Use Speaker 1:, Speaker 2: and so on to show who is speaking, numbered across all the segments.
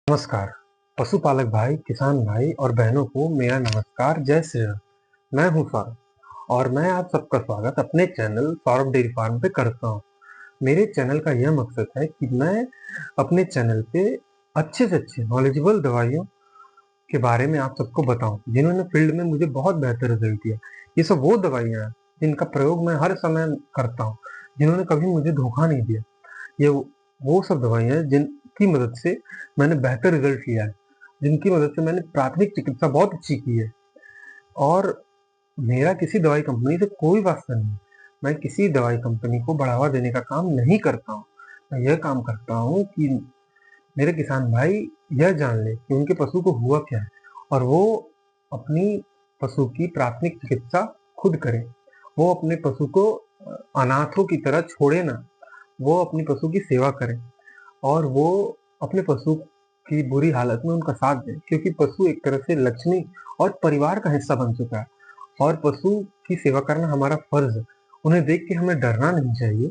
Speaker 1: नमस्कार, पशुपालक भाई, किसान भाई और बहनों को मेरा नमस्कार, जय श्री राम। मैं हूँ सौरभ और मैं आप सबका स्वागत अपने चैनल सौरभ डेयरी फार्म पे करता हूँ। मेरे चैनल का यह मकसद है कि मैं अपने चैनल पे अच्छे से अच्छे नॉलेजेबल दवाइयों के बारे में आप सबको बताऊँ, जिन्होंने फील्ड में मुझे बहुत बेहतर रिजल्ट दिया। ये सब वो दवाइयाँ हैं जिनका प्रयोग मैं हर समय करता हूँ, जिन्होंने कभी मुझे धोखा नहीं दिया। ये वो सब दवाइयाँ हैं जिनकी मदद से मैंने बेहतर रिजल्ट लिया है, जिनकी मदद से मैंने प्राथमिक चिकित्सा बहुत अच्छी की है। और मेरा किसी दवाई कंपनी से कोई वास्ता नहीं है। मैं किसी दवाई कंपनी को बढ़ावा देने का काम नहीं करता हूँ। मैं यह काम करता हूँ कि मेरे किसान भाई यह जान लें कि उनके पशु को हुआ क्या है और वो अपनी पशु की प्राथमिक चिकित्सा खुद करें। वो अपने पशु को अनाथों की तरह छोड़े ना, वो अपनी पशु की सेवा करें और वो अपने पशु की बुरी हालत में उनका साथ दें, क्योंकि पशु एक तरह से लक्ष्मी और परिवार का हिस्सा बन चुका है और पशु की सेवा करना हमारा फर्ज है। उन्हें देख के हमें डरना नहीं चाहिए।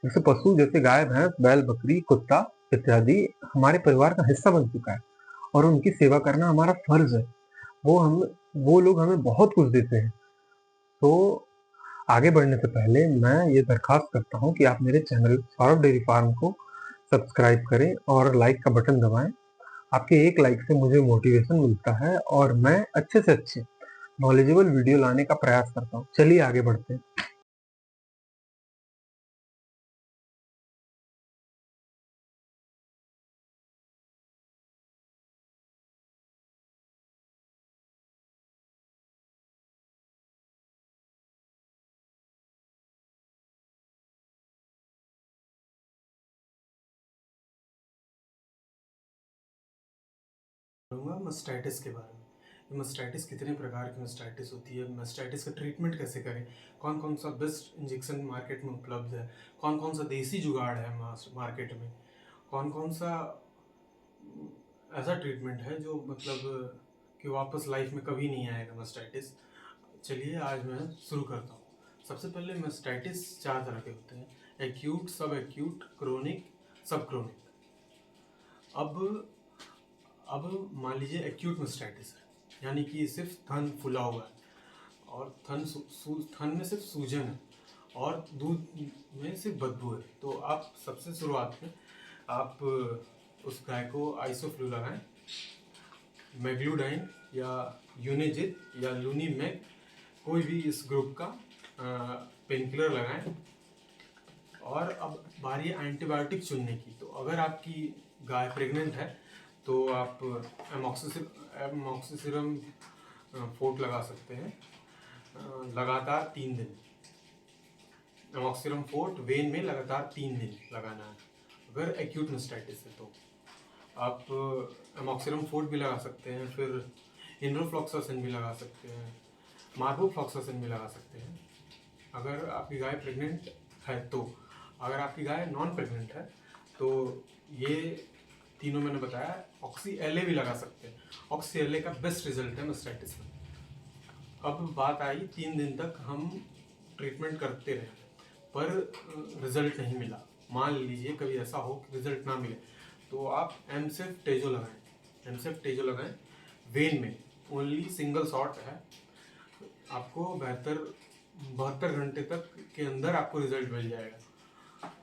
Speaker 1: जैसे पशु, जैसे गाय, भैंस, बैल, बकरी, कुत्ता इत्यादि हमारे परिवार का हिस्सा बन चुका है और उनकी सेवा करना हमारा फर्ज है। वो लोग हमें बहुत कुछ देते हैं। तो आगे बढ़ने से पहले मैं ये दरखास्त करता हूँ कि आप मेरे चैनल सौरभ डेयरी फार्म को सब्सक्राइब करें और लाइक का बटन दबाएं। आपके एक लाइक से मुझे मोटिवेशन मिलता है और मैं अच्छे से अच्छे नॉलेजेबल वीडियो लाने का प्रयास करता हूँ। चलिए आगे बढ़ते हैं।
Speaker 2: करूँगा मास्टाइटिस के बारे में। मास्टाइटिस कितने प्रकार की मास्टाइटिस होती है, मास्टाइटिस का ट्रीटमेंट कैसे करें, कौन कौन सा बेस्ट इंजेक्शन मार्केट में उपलब्ध है, कौन कौन सा देसी जुगाड़ है मार्केट में, कौन कौन सा ऐसा ट्रीटमेंट है जो मतलब कि वापस लाइफ में कभी नहीं आएगा मास्टाइटिस। चलिए आज मैं शुरू करता हूँ। सबसे पहले मास्टाइटिस 4 तरह के होते हैं: एक्यूट, सब एक्यूट, क्रोनिक, सब क्रोनिक। अब मान लीजिए एक्यूट मास्टाइटिस है, यानी कि सिर्फ थन फूला हुआ है और थन में सिर्फ सूजन है और दूध में सिर्फ बदबू है। तो आप सबसे शुरुआत में आप उस गाय को आइसोफ्लू लगाएं, मैग्लूडाइन या यूनिजित या लूनीमैग, कोई भी इस ग्रुप का पेन किलर लगाएं। और अब बारी है एंटीबायोटिक चुनने की। तो अगर आपकी गाय प्रेग्नेंट है तो आप एमॉक्सिसिलिन फोर्ट लगा सकते हैं लगातार 3 दिन। एमॉक्सिसिलिन फोर्ट वेन में लगातार 3 दिन लगाना है अगर एक्यूट मास्टाइटिस है। तो आप एमॉक्सिसिलिन फोर्ट भी लगा सकते हैं, फिर इंडोफ्लॉक्सासिन भी लगा सकते हैं, मार्बोफ्लॉक्सासिन भी लगा सकते हैं अगर आपकी गाय प्रेग्नेंट है। तो अगर आपकी गाय नॉन प्रेग्नेंट है तो ये तीनों मैंने बताया। ऑक्सी एल ए भी लगा सकते हैं। ऑक्सी एल ए का बेस्ट रिजल्ट है मास्टाइटिस में। अब बात आई 3 दिन तक हम ट्रीटमेंट करते रहे पर रिजल्ट नहीं मिला। मान लीजिए कभी ऐसा हो कि रिजल्ट ना मिले तो आप एमसेफ टेजो लगाएं। एमसेफ टेजो लगाएं वेन में, ओनली सिंगल शॉट है। आपको 72 घंटे तक के अंदर आपको रिजल्ट मिल जाएगा।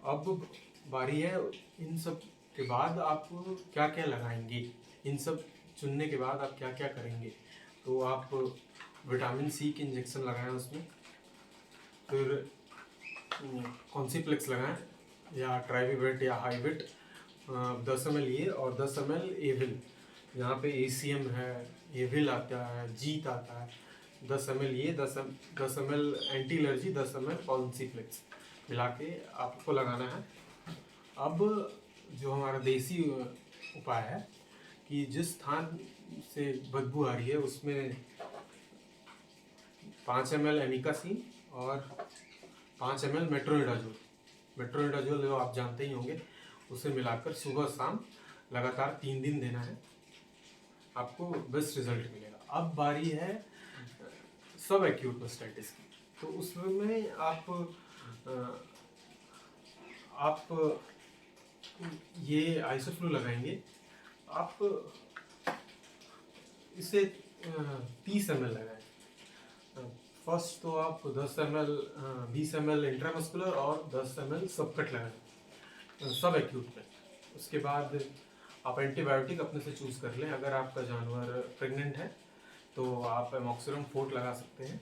Speaker 2: अब बारी है इन सब के बाद आप क्या क्या लगाएंगे। इन सब चुनने के बाद आप क्या क्या करेंगे। तो आप विटामिन सी के इंजेक्शन लगाएं उसमें, फिर कॉन्सीप्लेक्स लगाएं या ट्राइविवेट या हाईविट 10 ml ये और 10 ml एविल। यहाँ पे ACM है, एविल आता है, जीत आता है। 10 ml ये, 10 ml एंटी एलर्जी, 10 ml कॉन्सीप्लेक्स मिला के आपको लगाना है। अब जो हमारा देसी उपाय है कि जिस स्थान से बदबू आ रही है उसमें 5 ml एमिकासीन और 5 ml मेट्रोनिडाजोल। मेट्रोनिडाजोल जो आप जानते ही होंगे, उसे मिलाकर सुबह शाम लगातार 3 दिन देना है। आपको बेस्ट रिजल्ट मिलेगा। अब बारी है सब एक्यूट मास्टाइटिस की। तो उसमें आप ये आइसोफ्लू लगाएंगे आप इसे 30 ml लगाएं। फर्स्ट तो आप 10 ml 20 ml इंट्रामस्कुलर और 10 ml सबकट लगाएं, सब एक्यूट में। उसके बाद आप एंटीबायोटिक अपने से चूज़ कर लें। अगर आपका जानवर प्रेग्नेंट है तो आप एमॉक्सिलम फोर्ट लगा सकते हैं।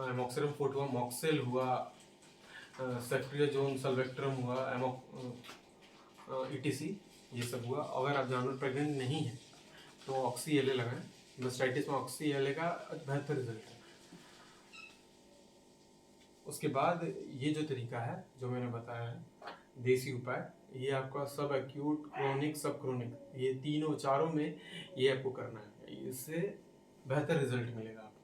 Speaker 2: एमॉक्सिलम फोर्ट हुआ, मॉक्सेल हुआ, सेफ्ट्रियाजोन, सल्वेक्ट्रम हुआ, ETC, ये सब हुआ। अगर आप जानवर प्रेग्नेंट नहीं है तो ऑक्सी एल ए लगाएं। मेस्टाइटिस में ऑक्सी एल ए का बेहतर रिजल्ट है। उसके बाद ये जो तरीका है जो मैंने बताया है, देसी उपाय, ये आपका सब एक्यूट, क्रोनिक, सब क्रोनिक, ये तीनों चारों में ये आपको करना है। इससे बेहतर रिजल्ट मिलेगा आपको।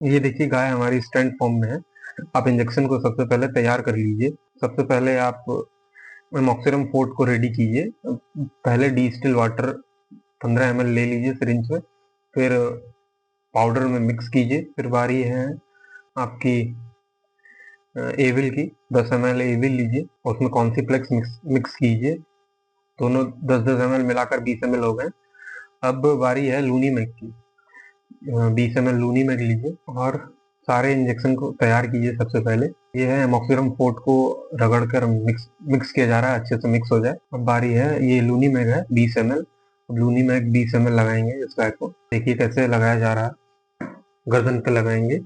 Speaker 1: ये देखिए गाय हमारी स्टैंड फॉर्म में है। आप इंजेक्शन को सबसे पहले तैयार कर लीजिए। सबसे पहले आप एमॉक्सिलम फोर्ट को रेडी कीजिए। पहले डिस्टिल वाटर 15 ml ले लीजिए सिरिंज में, फिर पाउडर में मिक्स कीजिए। फिर बारी है आपकी एविल की, 10 ml एविल लीजिए, उसमें कॉन्सीप्लेक्स मिक्स कीजिए। दोनों 10-10 ml मिलाकर 20 ml हो गए। अब बारी है लूनीमैग की, 20 ml लूनीमैग लीजिए और सारे इंजेक्शन को तैयार कीजिए। सबसे पहले ये है एमॉक्सिलम फोर्ट को रगड़ कर मिक्स किया जा रहा है, अच्छे से मिक्स हो जाए। अब बारी है, ये लूनीमैग है 20 ml। अब लूनीमैग 20 ml लगाएंगे इस गाय को। देखिए कैसे लगाया जा रहा है, गर्दन पे लगाएंगे।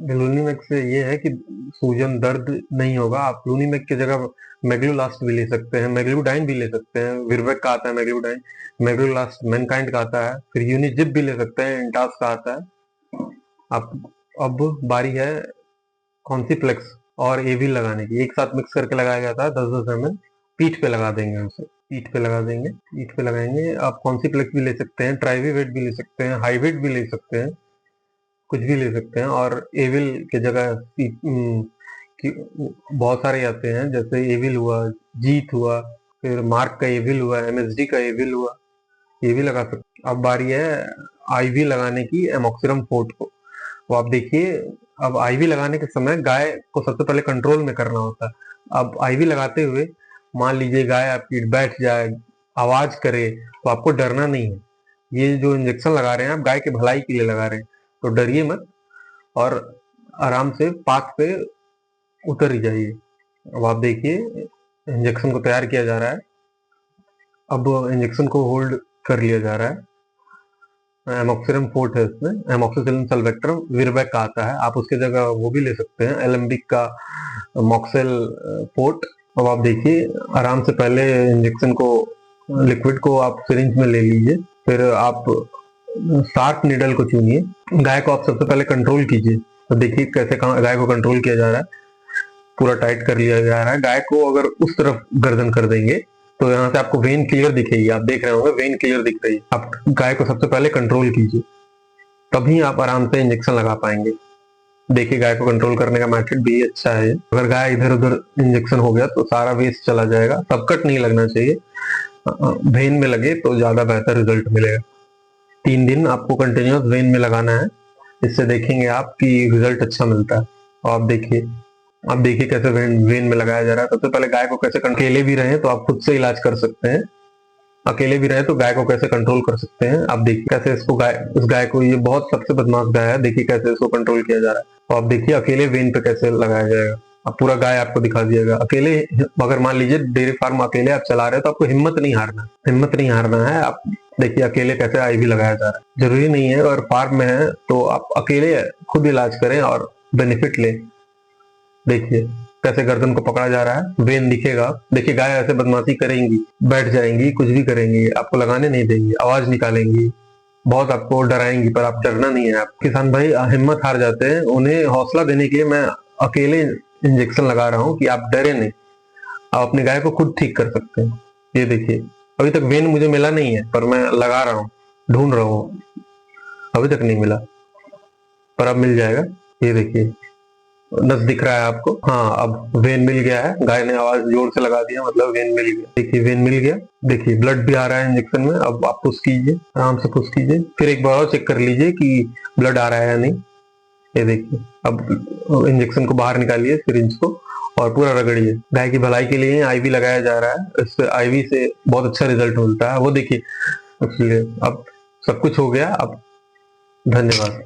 Speaker 1: लूनीमैग से ये है कि सूजन दर्द नहीं होगा। आप लूनीमैग की जगह मेग्लोलास्ट भी ले सकते हैं, मेग्लूडाइन भी ले सकते हैं। विरवेक का आता है मेग्लूडाइन, मेग्लोलास्ट मैनकाइंड का आता है, फिर यूनिजिप भी ले सकते हैं, इंटास का आता है। आप अब बारी है कॉन्सीप्लेक्स और एविल लगाने की। एक साथ मिक्स करके लगाया जाता है 10-10 ml। पीठ पे लगा देंगे उसे, पीठ पे लगा देंगे, पीठ पे लगाएंगे। आप कॉन्सीप्लेक्स भी ले सकते हैं, ट्राइवीवेट भी ले सकते हैं, हाईवेट भी ले सकते हैं, कुछ भी ले सकते हैं। और एविल की जगह बहुत सारे आते हैं, जैसे एविल हुआ, जीत हुआ, फिर मार्क का एविल हुआ, MSD का एविल हुआ, ये भी लगा सकते। अब बारी है आईवी लगाने की एमॉक्सिलम फोर्ट को। तो आप देखिए, अब आईवी लगाने के समय गाय को सबसे पहले कंट्रोल में करना होता है। अब आईवी लगाते हुए मान लीजिए गाय आपकी बैठ जाए, आवाज करे, तो आपको डरना नहीं है। ये जो इंजेक्शन लगा रहे हैं आप गाय के भलाई के लिए लगा रहे हैं, तो डरिए मत और आराम से पाथ पे उतर ही जाइए। अब आप देखिए इंजेक्शन को तैयार किया जा रहा है। अब इंजेक्शन को होल्ड कर लिया जा रहा है। एमॉक्सिलम फोर्ट है इसमें, एमॉक्सिसिलिन सल्वेक्ट्रम विरबैक का आता है। आप उसके जगह वो भी ले सकते हैं, एलेम्बिक का मॉक्सेल फोर्ट। अब आप देखिए आराम से पहले इंजेक्शन को, लिक्विड को आप सिरिंज में ले लीजिए। फिर आप शार्प नीडल को चुनिए। गाय को आप सबसे पहले कंट्रोल कीजिए। तो देखिए कैसे गाय को कंट्रोल किया जा रहा है, पूरा टाइट कर लिया जा रहा है। गाय को अगर उस तरफ गर्दन कर देंगे तो यहाँ से आपको वेन क्लियर दिखेगी, आप देख रहे होंगे वेन क्लियर दिख रही है। आप गाय को सबसे पहले कंट्रोल कीजिए, तभी आप आराम से इंजेक्शन लगा पाएंगे। देखिए गाय को कंट्रोल करने का मेथड भी अच्छा है। अगर गाय इधर उधर इंजेक्शन हो गया तो सारा वेस्ट चला जाएगा। सबकट नहीं लगना चाहिए, वेन में लगे तो ज्यादा बेहतर रिजल्ट मिलेगा। 3 दिन आपको कंटिन्यूस वेन में लगाना है, इससे देखेंगे आप कि रिजल्ट अच्छा मिलता है। और आप देखिए कैसे वेन में लगाया जा रहा है। सबसे पहले गाय को कैसे, अकेले भी रहे तो आप खुद से इलाज कर सकते हैं, अकेले भी रहे तो गाय को कैसे कंट्रोल कर सकते हैं। आप देखिए कैसे इस गाय को, ये बहुत सबसे बदमाश गाय है, देखिए कैसे इसको कंट्रोल किया जा रहा है। तो आप देखिए अकेले वेन पे कैसे लगाया जाएगा। अब पूरा गाय आपको दिखा दिएगा अकेले। अगर मान लीजिए डेयरी फार्म अकेले आप चला रहे हो तो आपको हिम्मत नहीं हारना है। आप देखिए अकेले कैसे आईवी लगाया जा रहा है। जरूरी नहीं है अगर फार्म में है तो आप अकेले खुद इलाज करें और बेनिफिट लें। देखिए कैसे गर्दन को पकड़ा जा रहा है, वेन दिखेगा। देखिए गाय ऐसे बदमाशी करेंगी, बैठ जाएंगी, कुछ भी करेंगी, आपको लगाने नहीं देंगी, आवाज निकालेंगी, बहुत आपको डराएंगी, पर आप डरना नहीं है। आप किसान भाई हिम्मत हार जाते हैं, उन्हें हौसला देने के लिए मैं अकेले इंजेक्शन लगा रहा हूँ कि आप डरे नहीं, आप अपनी गाय को खुद ठीक कर सकते हैं। ये देखिए, अभी तक वेन मुझे मिला नहीं है, पर मैं लगा रहा हूँ, ढूंढ रहा हूँ, अभी तक नहीं मिला, पर अब मिल जाएगा। ये देखिए, नस दिख रहा है आपको? हाँ, अब वेन मिल गया है। गाय ने आवाज जोर से लगा दिया, मतलब वेन मिल गया। देखिए, वेन मिल गया। देखिए, ब्लड भी आ रहा है इंजेक्शन में। अब आप पुश कीजिए, आराम से पुश कीजिए, फिर एक बार और चेक कर लीजिए कि ब्लड आ रहा है या नहीं। ये देखिए, अब इंजेक्शन को बाहर निकालिए सिरिंज को और पूरा रगड़िए। गाय की भलाई के लिए आईवी लगाया जा रहा है, इससे आईवी से बहुत अच्छा रिजल्ट मिलता है। वो देखिए, इसलिए अब सब कुछ हो गया। अब धन्यवाद।